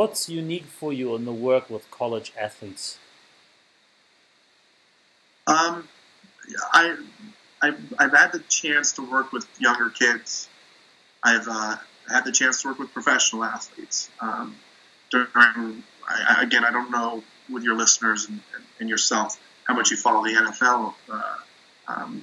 what's unique for you in the work with college athletes? I've had the chance to work with younger kids. I've had the chance to work with professional athletes. Again, I don't know with your listeners and yourself how much you follow the NFL,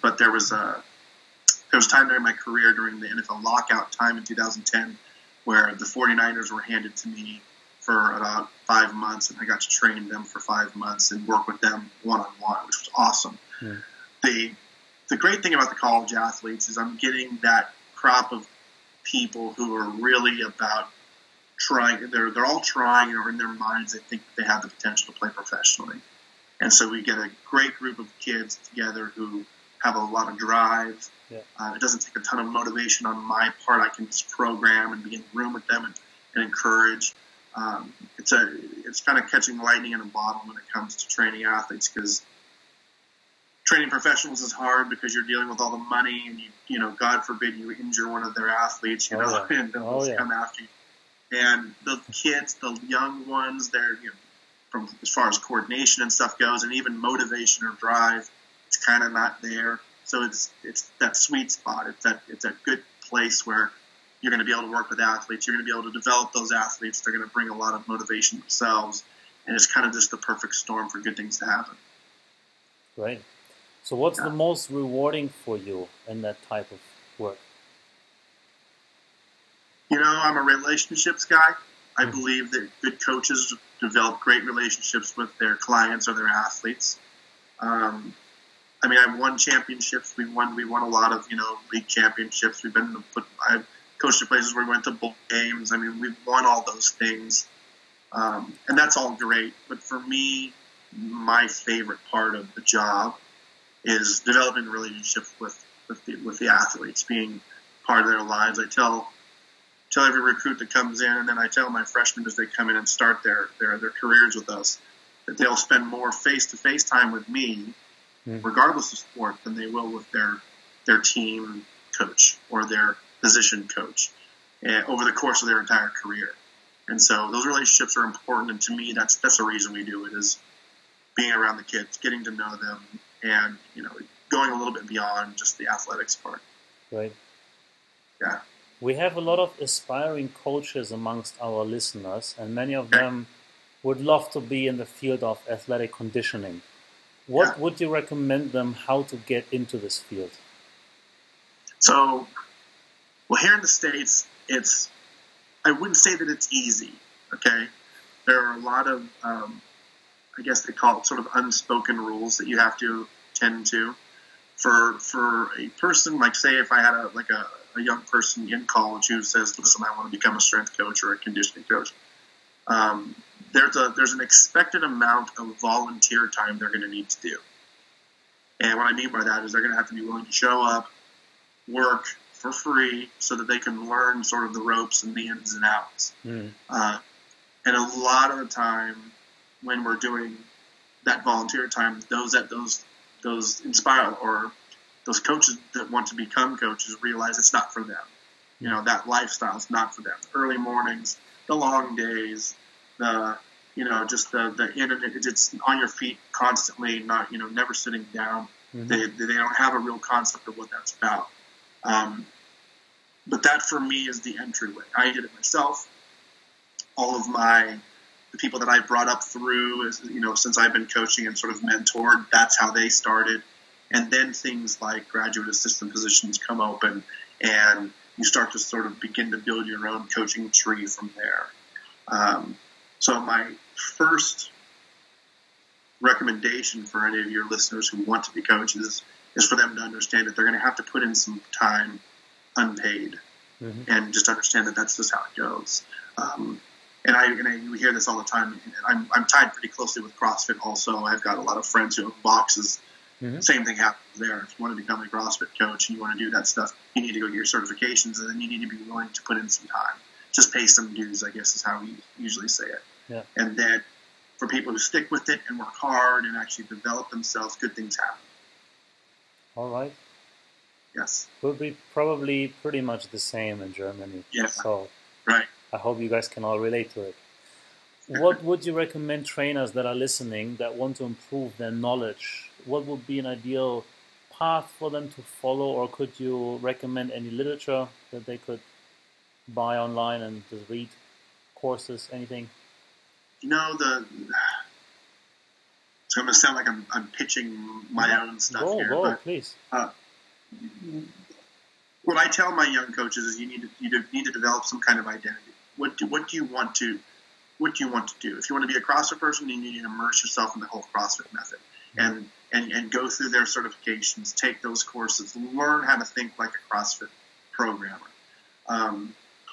but there was a time during my career during the NFL lockout time in 2010 where the 49ers were handed to me for about 5 months, and I got to train them for 5 months and work with them one-on-one, which was awesome. Mm. The great thing about the college athletes is I'm getting that crop of people who are really about trying. They're all trying, or in their minds they think that they have the potential to play professionally. And so we get a great group of kids together who have a lot of drive. Yeah. It doesn't take a ton of motivation on my part. I can just program and be in the room with them and encourage. It's kind of catching lightning in a bottle when it comes to training athletes, because training professionals is hard because you're dealing with all the money, and you know, God forbid you injure one of their athletes, and they'll come after you. And the kids, the young ones, they're, you know, from as far as coordination and stuff goes, and even motivation or drive, it's kind of not there. So it's that sweet spot. It's a good place where you're going to be able to work with athletes. You're going to be able to develop those athletes. They're going to bring a lot of motivation themselves, and it's kind of just the perfect storm for good things to happen. Right. So what's the most rewarding for you in that type of work? You know, I'm a relationships guy. I believe that good coaches develop great relationships with their clients or their athletes. I mean, I've won championships. We won a lot of, you know, league championships. I've coached at places where we went to bowl games. I mean, we've won all those things. And that's all great. But for me, my favorite part of the job is developing relationships with the athletes, being part of their lives. I tell every recruit that comes in, and then I tell my freshmen as they come in and start their careers with us, that they'll spend more face-to-face time with me, regardless of sport, than they will with their team coach or their position coach over the course of their entire career. And so those relationships are important, and to me, that's the reason we do it, is being around the kids, getting to know them, and, you know, going a little bit beyond just the athletics part. Right. Yeah. We have a lot of aspiring coaches amongst our listeners, and many of them would love to be in the field of athletic conditioning. What would you recommend them how to get into this field? So, well, here in the States, I wouldn't say that it's easy, okay? There are a lot of, I guess they call it sort of unspoken rules that you have to tend to. For a person, like say if I had a young person in college who says, listen, I want to become a strength coach or a conditioning coach, there's an expected amount of volunteer time they're going to need to do. And what I mean by that is they're going to have to be willing to show up, work for free so that they can learn sort of the ropes and the ins and outs. And a lot of the time when we're doing that volunteer time, those inspire, or those coaches that want to become coaches realize it's not for them. You know, that lifestyle is not for them. The early mornings, the long days, just it's on your feet constantly, not, you know, never sitting down. They don't have a real concept of what that's about. But that for me is the entryway. I did it myself. All of the people that I brought up through, you know, since I've been coaching and sort of mentored, that's how they started. And then things like graduate assistant positions come open, and you start to sort of begin to build your own coaching tree from there. So my first recommendation for any of your listeners who want to be coaches is for them to understand that they're going to have to put in some time unpaid, and just understand that that's just how it goes. And we hear this all the time. I'm tied pretty closely with CrossFit also. I've got a lot of friends who have boxes. Same thing happens there. If you want to become a CrossFit coach and you want to do that stuff, you need to go get your certifications, and then you need to be willing to put in some time. Just pay some dues, I guess is how we usually say it. Yeah. And then for people who stick with it and work hard and actually develop themselves, good things happen. All right. Yes. Will be probably pretty much the same in Germany. Yes. So right. I hope you guys can all relate to it. What would you recommend trainers that are listening that want to improve their knowledge? What would be an ideal path for them to follow, or could you recommend any literature that they could buy online and just read, courses, anything? You know, it's going to sound like I'm pitching my own stuff here. Go, but, please. What I tell my young coaches is you need to develop some kind of identity. What do you want to do? If you want to be a CrossFit person, you need to immerse yourself in the whole CrossFit method and go through their certifications, take those courses, learn how to think like a CrossFit programmer.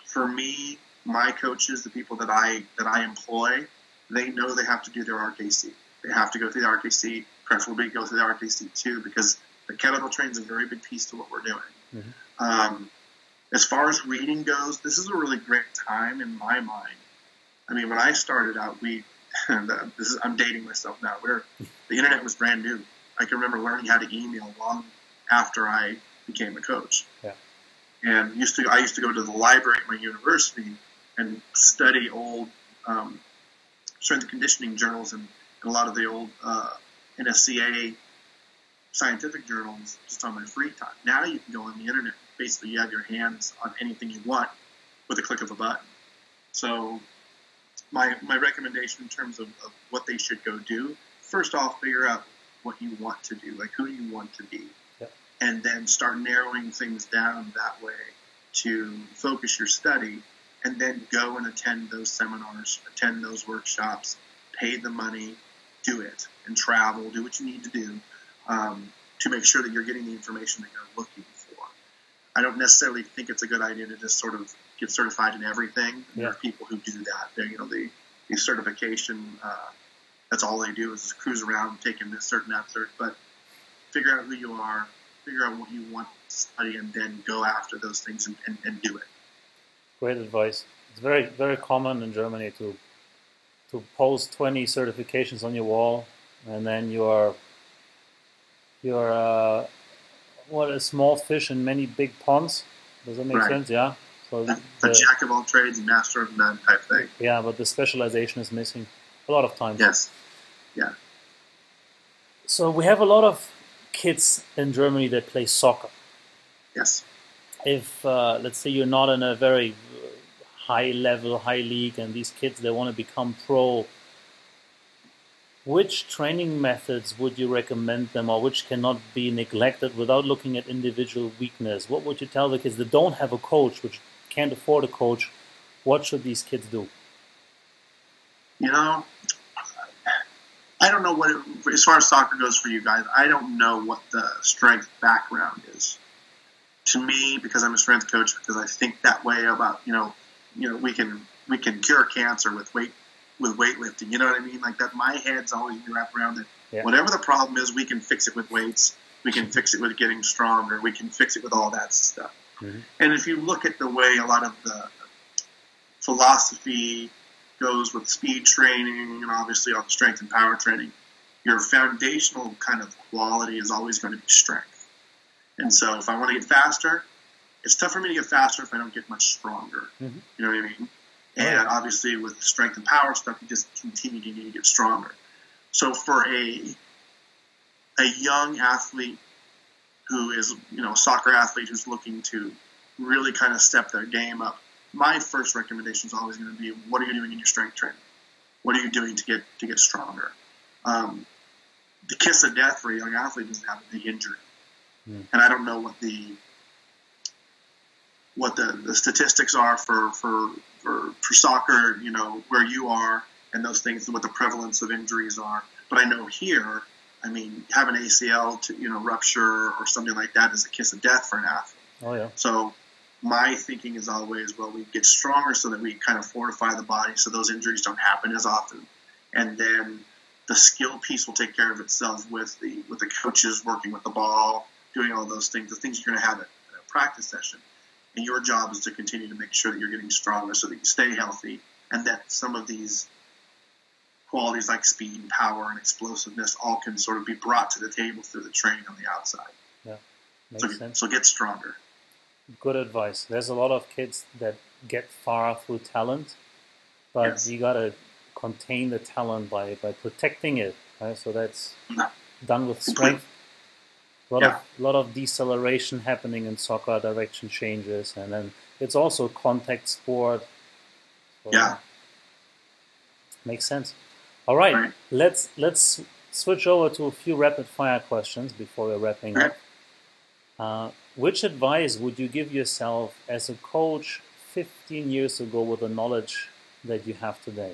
For me, my coaches, the people that I employ, they know they have to do their RKC. They have to go through the RKC, preferably go through the RKC too, because the kettlebell training is a very big piece to what we're doing. Mm-hmm. As far as reading goes, this is a really great time in my mind. I mean, when I started out, I'm dating myself now. The internet was brand new. I can remember learning how to email long after I became a coach. Yeah. And I used to go to the library at my university and study old strength and conditioning journals and a lot of the old NSCA scientific journals just on my free time. Now you can go on the internet. Basically, you have your hands on anything you want with a click of a button. So my recommendation in terms of what they should go do, first off, figure out what you want to do, like who do you want to be, and then start narrowing things down that way to focus your study, and then go and attend those seminars, attend those workshops, pay the money, do it, and travel, do what you need to do to make sure that you're getting the information that you're looking for. I don't necessarily think it's a good idea to just sort of get certified in everything. Yeah. There are people who do that. The certification, that's all they do is just cruise around taking this cert and that cert. But figure out who you are, figure out what you want to study, and then go after those things and do it. Great advice. It's very, very common in Germany to post 20 certifications on your wall, and then you're a small fish in many big ponds. Does that make sense? Yeah. So the jack of all trades, master of none type thing. Yeah, but the specialization is missing a lot of times. Yes. Yeah. So we have a lot of kids in Germany that play soccer. Yes. If let's say you're not in a very high level, high league, and these kids, they want to become pro, which training methods would you recommend them, or which cannot be neglected without looking at individual weakness? What would you tell the kids that don't have a coach, which can't afford a coach? What should these kids do? I don't know as far as soccer goes for you guys, I don't know what the strength background is. To me, because I'm a strength coach, because I think that way about, we can cure cancer with weightlifting. You know what I mean? Like that, my head's always wrapped around it. Yeah. Whatever the problem is, we can fix it with weights. We can fix it with getting stronger. We can fix it with all that stuff. Mm-hmm. And if you look at the way a lot of the philosophy goes with speed training and obviously all the strength and power training, your foundational kind of quality is always going to be strength. And so if I want to get faster, it's tough for me to get faster if I don't get much stronger. Mm-hmm. You know what I mean? And obviously with strength and power stuff, you just continue to need to get stronger. So for a young athlete who is, a soccer athlete who's looking to really kind of step their game up, my first recommendation is always going to be, what are you doing in your strength training? What are you doing to get stronger? The kiss of death for a young athlete is to have a big injury. Mm. And I don't know what the statistics are for soccer, where you are and those things, what the prevalence of injuries are. But I know here, have an ACL to, rupture or something like that is a kiss of death for an athlete. Oh, yeah. So my thinking is always, we get stronger so that we kind of fortify the body so those injuries don't happen as often. And then the skill piece will take care of itself with the coaches working with the ball, doing all those things, the things you're going to have at a practice session. And your job is to continue to make sure that you're getting stronger so that you stay healthy, and that some of these qualities like speed and power and explosiveness all can sort of be brought to the table through the training on the outside. Yeah, makes sense. So get stronger. Good advice. There's a lot of kids that get far through talent, but you got to contain the talent by protecting it. Right? So that's Yeah. done with strength. Yeah. Lot of deceleration happening in soccer, direction changes, and then it's also a contact sport. So Yeah. makes sense. All right, Right. let's switch over to a few rapid fire questions before we're wrapping Okay. up. Which advice would you give yourself as a coach 15 years ago with the knowledge that you have today?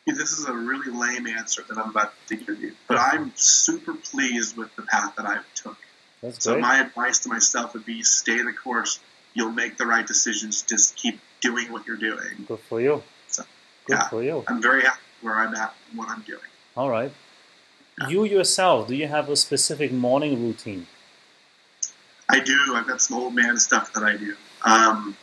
This is a really lame answer that I'm about to give you, but I'm super pleased with the path that I took. That's So great. my advice to myself would be stay the course. You'll make the right decisions. Just keep doing what you're doing. Good for you. So, Good yeah, for you. I'm very happy where I'm at and what I'm doing. All right. You yourself, do you have a specific morning routine? I do. I've got some old man stuff that I do. Man,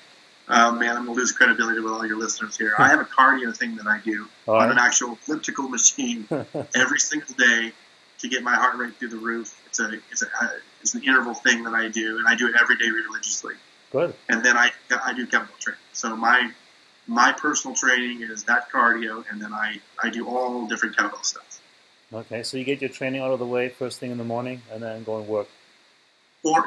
I'm going to lose credibility with all your listeners here. I have a cardio thing that I do All on right. an actual elliptical machine every single day to get my heart rate through the roof. It's an interval thing that I do, and I do it every day religiously. Good. And then I do chemical training. So my personal training is that cardio, and then I do all different kettlebell stuff. Okay, so you get your training out of the way first thing in the morning and then go and work. Or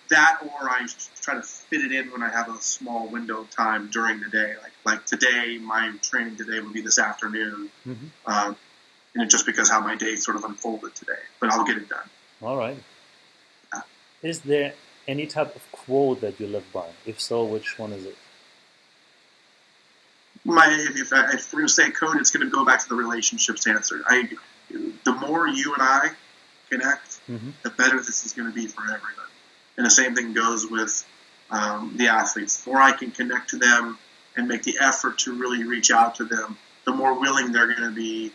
that, or I try to fit it in when I have a small window of time during the day. Like today, my training today will be this afternoon, Mm-hmm. and just because how my day sort of unfolded today. But I'll get it done. All right. Is there any type of quote that you live by? If so, which one is it? If we're going to say code, it's going to go back to the relationships answer. The more you and I connect, Mm-hmm. the better this is going to be for everybody. And the same thing goes with the athletes. The more I can connect to them and make the effort to really reach out to them, the more willing they're going to be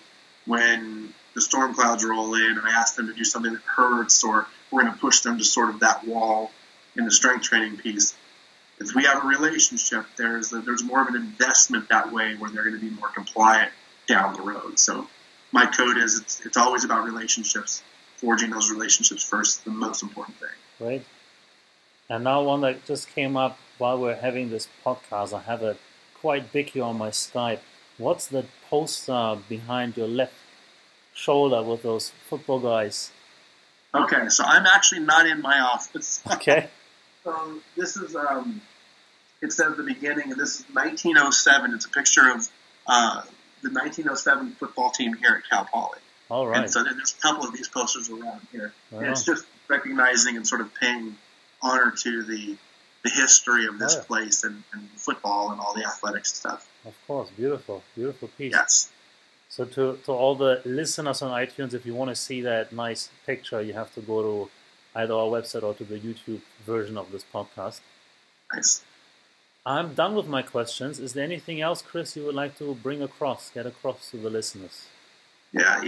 when the storm clouds roll in and I ask them to do something that hurts, or we're going to push them to sort of that wall in the strength training piece. If we have a relationship, there's more of an investment that way where they're going to be more compliant down the road. So my code is it's always about relationships. Forging those relationships first is the most important thing. Right. And now one that just came up while we're having this podcast, I have it quite big here on my Skype. What's the poster behind your left shoulder with those football guys? Okay, so I'm actually not in my office. Okay. This is, it says the beginning, and this is 1907. It's a picture of the 1907 football team here at Cal Poly. All right. And so there's a couple of these posters around here. Wow. And it's just recognizing and sort of paying honor to the history of this place and football and all the athletics stuff. Of course. Beautiful. Beautiful piece. Yes. So to all the listeners on iTunes, if you want to see that nice picture, you have to go to either our website or to the YouTube version of this podcast. Nice. I'm done with my questions. Is there anything else, Chris, you would like to get across to the listeners? Yeah,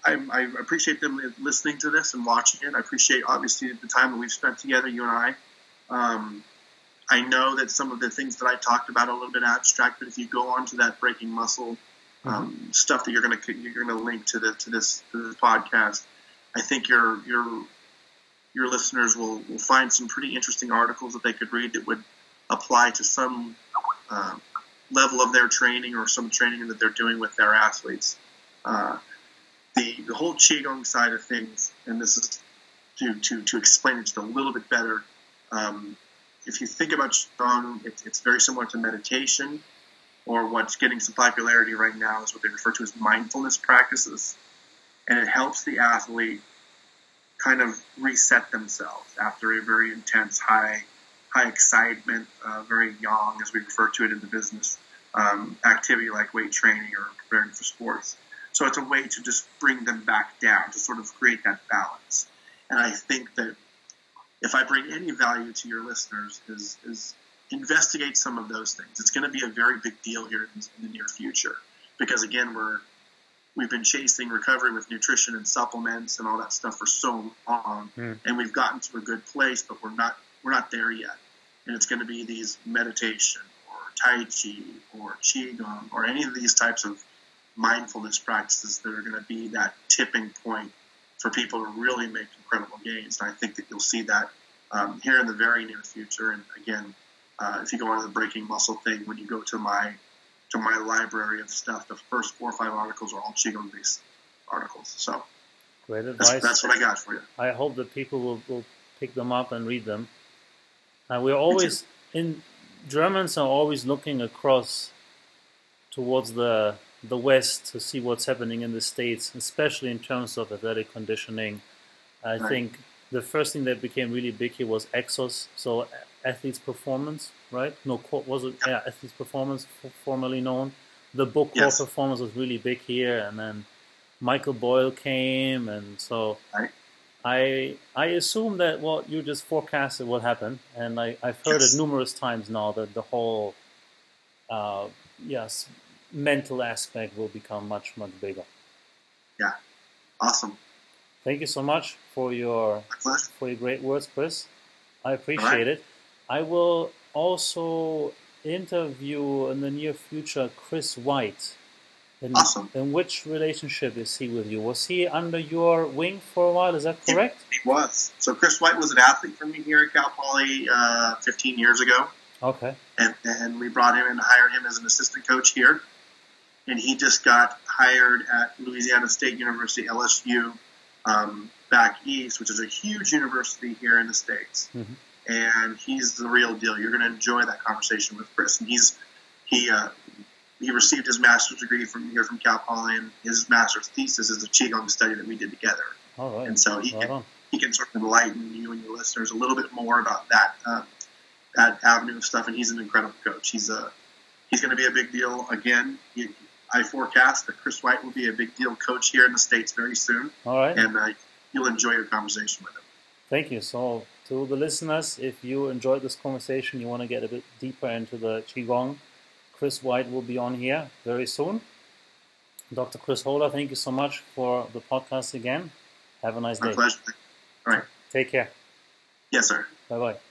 I appreciate them listening to this and watching it. I appreciate, obviously, the time that we've spent together, you and I. I know that some of the things that I talked about are a little bit abstract, but if you go on to that breaking muscle stuff that you're going to link to this podcast, I think your listeners will find some pretty interesting articles that they could read that would apply to some level of their training or some training that they're doing with their athletes. The whole Qigong side of things, and this is to explain it just a little bit better. If you think about Qigong, it's very similar to meditation, or what's getting some popularity right now is what they refer to as mindfulness practices. And it helps the athlete kind of reset themselves after a very intense, high excitement, very yang, as we refer to it in the business, activity like weight training or preparing for sports. So it's a way to just bring them back down, to sort of create that balance. And I think that if I bring any value to your listeners is investigate some of those things. It's going to be a very big deal here in the near future because, again, we've been chasing recovery with nutrition and supplements and all that stuff for so long, and we've gotten to a good place, but we're not there yet. And it's going to be these meditation or Tai Chi or Qigong or any of these types of mindfulness practices that are going to be that tipping point for people to really make incredible gains. And I think that you'll see that here in the very near future. And again, if you go on the breaking muscle thing, when you go to my library of stuff, the first 4 or 5 articles are all Qigong based articles. So great advice. That's what I got for you. I hope that people will pick them up and read them. We're always Germans are always looking across towards the West to see what's happening in the States, especially in terms of athletic conditioning. I think the first thing that became really big here was Exos, so athletes performance, right? No, was it? Yeah, athletes performance, formerly known. The book Core Performance was really big here, and then Michael Boyle came, and so I assume that what you just forecasted will happen, and I've heard it numerous times now that the whole mental aspect will become much bigger. Yeah, awesome. Thank you so much for your great words, Chris. I appreciate it. I will also interview in the near future Chris White. Awesome. In which relationship is he with you? Was he under your wing for a while? Is that correct? He was. So Chris White was an athlete for me here at Cal Poly 15 years ago. Okay. And we brought him and hired him as an assistant coach here. And he just got hired at Louisiana State University, LSU, back east, which is a huge university here in the States. Mm-hmm. And he's the real deal. You're going to enjoy that conversation with Chris. And he received his master's degree from Cal Poly, and his master's thesis is a Qigong study that we did together. All right. And so he can sort of enlighten you and your listeners a little bit more about that avenue of stuff. And he's an incredible coach. He's going to be a big deal again. I forecast that Chris White will be a big deal coach here in the States very soon. All right. And you'll enjoy your conversation with him. Thank you. So to the listeners, if you enjoyed this conversation, you want to get a bit deeper into the Qigong, Chris White will be on here very soon. Dr. Chris Holder, thank you so much for the podcast again. Have a nice day. My pleasure. All right. Take care. Yes, sir. Bye-bye.